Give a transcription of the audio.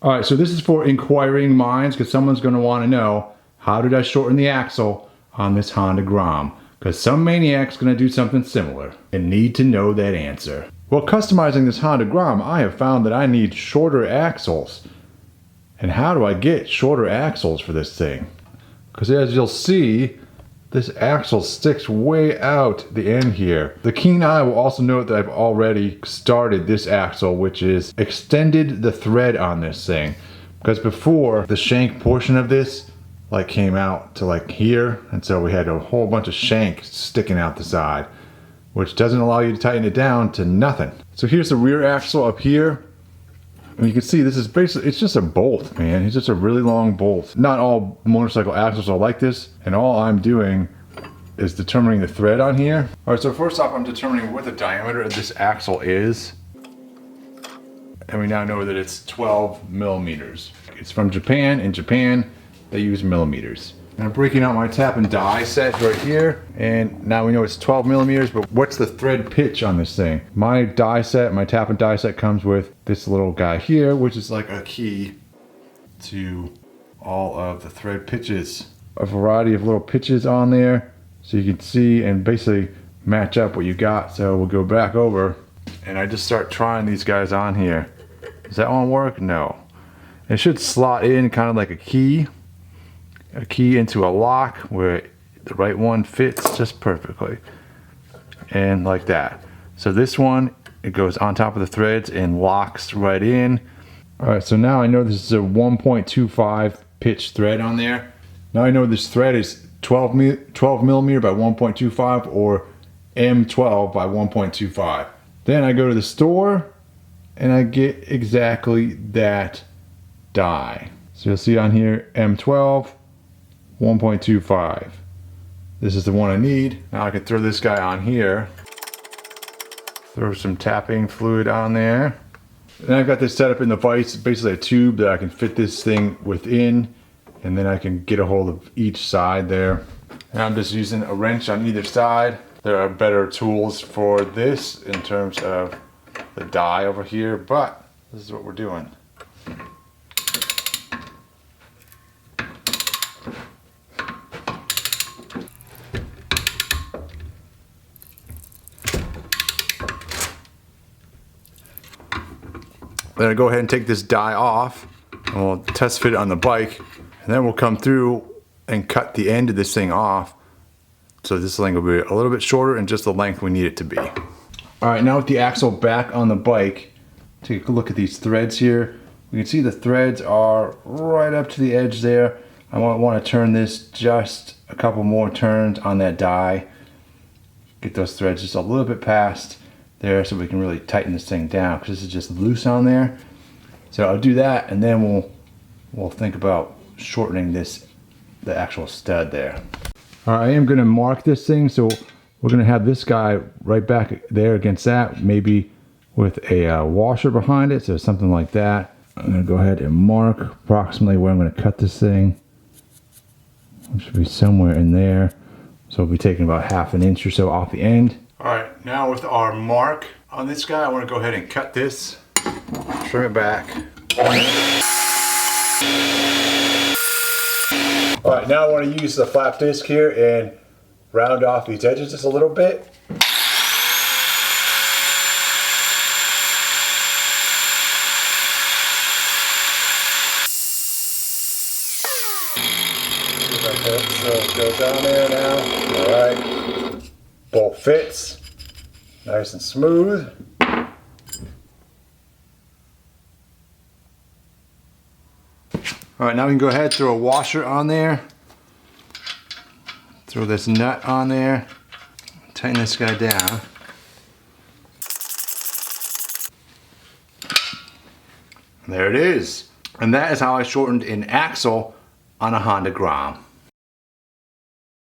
All right, so this is for inquiring minds because someone's going to want to know, how did I shorten the axle on this Honda Grom? Because some maniac's going to do something similar and need to know that answer. Well, customizing this Honda Grom, I have found that I need shorter axles. And how do I get shorter axles for this thing? Because as you'll see, this axle sticks way out the end here. The keen eye will also note that I've already started this axle, which is extended the thread on this thing. Because before, the shank portion of this like came out to like here, and so we had a whole bunch of shank sticking out the side, which doesn't allow you to tighten it down to nothing. So here's the rear axle up here. And you can see this is basically, it's just a bolt, man. It's just a really long bolt. Not all motorcycle axles are like this, and all I'm doing is determining the thread on here. All right, so first off, I'm determining what the diameter of this axle is. And we now know that it's 12 millimeters. It's from Japan. In Japan, they use millimeters. And I'm breaking out my tap and die set right here. And now we know it's 12 millimeters, but what's the thread pitch on this thing? My die set, my tap and die set comes with this little guy here, which is like a key to all of the thread pitches. A variety of little pitches on there so you can see and basically match up what you got. So we'll go back over and I just start trying these guys on here. Does that one work? No. It should slot in kind of like a key into a lock where the right one fits just perfectly, and like that. So this one, it goes on top of the threads and locks right in. All right, so now I know this is a 1.25 pitch thread on there. Now I know this thread is 12 millimeter by 1.25 or M12 by 1.25. Then I go to the store and I get exactly that die. So you'll see on here M12 1.25. This is the one I need. Now I can throw this guy on here. Throw some tapping fluid on there. And I've got this set up in the vise, basically a tube that I can fit this thing within, and then I can get a hold of each side there. And I'm just using a wrench on either side. There are better tools for this in terms of the die over here, but this is what we're doing. Then I go ahead and take this die off and we'll test fit it on the bike, and then we'll come through and cut the end of this thing off so this thing will be a little bit shorter and just the length we need it to be. Alright, now with the axle back on the bike, take a look at these threads here. We can see the threads are right up to the edge there. I want to turn this just a couple more turns on that die. Get those threads just a little bit past there so we can really tighten this thing down, because this is just loose on there. So I'll do that, and then we'll think about shortening the actual stud there. All right, I am going to mark this thing, so we're going to have this guy right back there against that, maybe with a washer behind it, so something like that. I'm going to go ahead and mark approximately where I'm going to cut this thing. It should be somewhere in there. So we'll be taking about ½ an inch or so off the end. All right, now with our mark on this guy, I want to go ahead and cut this, trim it back. All right, now I want to use the flap disc here and round off these edges just a little bit. So it goes down there now. All right, bolt fits nice and smooth. All right, now we can go ahead, throw a washer on there. Throw this nut on there. Tighten this guy down. And there it is. And that is how I shortened an axle on a Honda Grom.